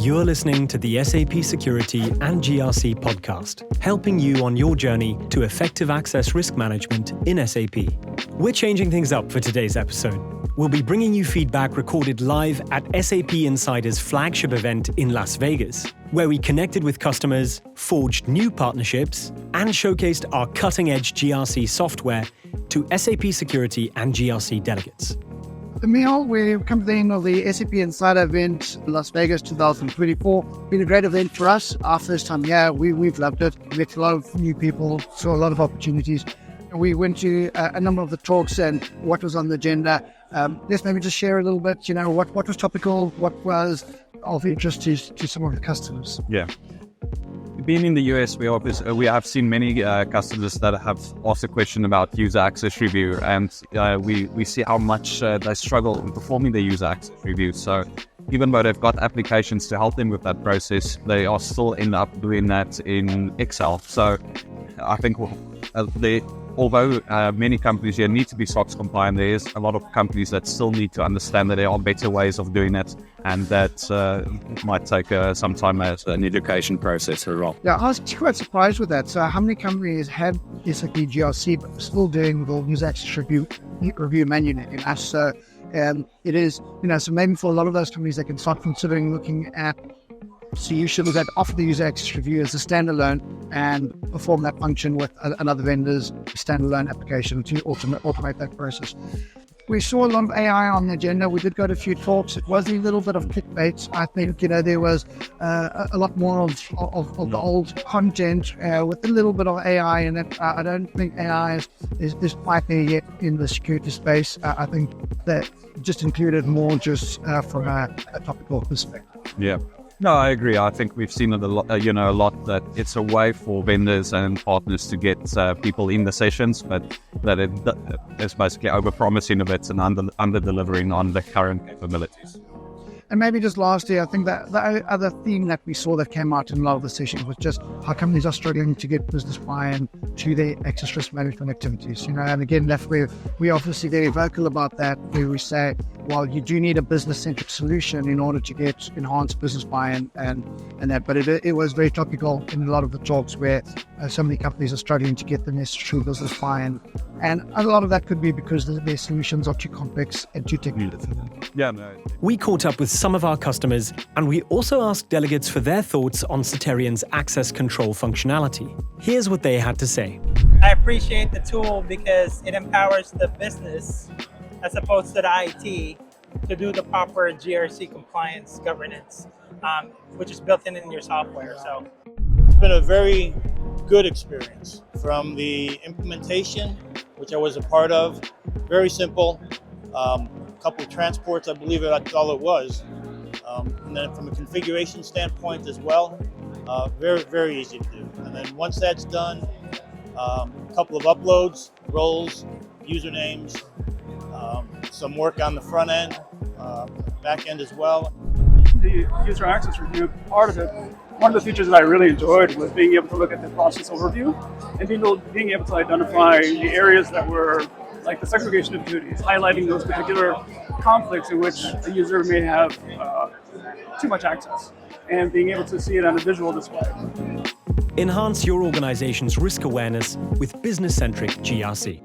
You're listening to the SAP Security and GRC podcast, helping you on your journey to effective access risk management in SAP. We're changing things up for today's episode. We'll be bringing you feedback recorded live at SAPinsider's flagship event in Las Vegas, where we connected with customers, forged new partnerships, and showcased our cutting-edge GRC software to SAP Security and GRC delegates. Emil, we've come to the end of the SAPinsider event, Las Vegas 2024. Been a great event for us. Our first time here, we've loved it. We met a lot of new people, saw a lot of opportunities. We went to a number of the talks and what was on the agenda. Let's maybe just share a little bit, what was topical, what was of interest to some of the customers. Yeah. Being in the US, we have seen many customers that have asked a question about user access review, and we see how much they struggle in performing the user access review. So even though they've got applications to help them with that process, they are still end up doing that in Excel. So I think although many companies here need to be SOX compliant, there is a lot of companies that still need to understand that there are better ways of doing it, and that might take some time as an education process as well. Yeah, I was quite surprised with that. So how many companies have SAP GRC but still doing the user access review manually? So it is, so maybe for a lot of those companies, they can start considering looking at solutions that offer the user access review as a standalone and perform that function with another vendor's standalone application to automate that process. We saw a lot of AI on the agenda. We did go to a few talks. It was a little bit of clickbait. I think, there was a lot more of the old content with a little bit of AI in it. I don't think AI is quite there yet in the security space. I think that just included more just from a topical perspective. Yeah. No, I agree. I think we've seen it a lot, a lot that it's a way for vendors and partners to get people in the sessions, but that it's basically over-promising a bit and under-delivering on the current capabilities. And maybe just lastly, I think that the other theme that we saw that came out in a lot of the sessions was just how companies are struggling to get business buy-in to their access risk management activities. And again, that's where we're obviously very vocal about that, where we say, well, you do need a business-centric solution in order to get enhanced business buy-in and that. But it was very topical in a lot of the talks where so many companies are struggling to get the necessary business buy-in. And a lot of that could be because their solutions are too complex and too technical. Yeah, no. We caught up with some of our customers, and we also asked delegates for their thoughts on Soterion's access control functionality. Here's what they had to say. I appreciate the tool because it empowers the business as opposed to the IT to do the proper GRC compliance governance, which is built in your software. So it's been a very good experience from the implementation, which I was a part of. Very simple. A couple of transports, I believe that's all it was. And then from a configuration standpoint as well, very, very easy to do. And then once that's done, a couple of uploads, roles, usernames, some work on the front end, back end as well. The user access review part of it, one of the features that I really enjoyed was being able to look at the process overview and being able to identify the areas that were like the segregation of duties, highlighting those particular conflicts in which a user may have too much access, and being able to see it on a visual display. Enhance your organization's risk awareness with business-centric GRC.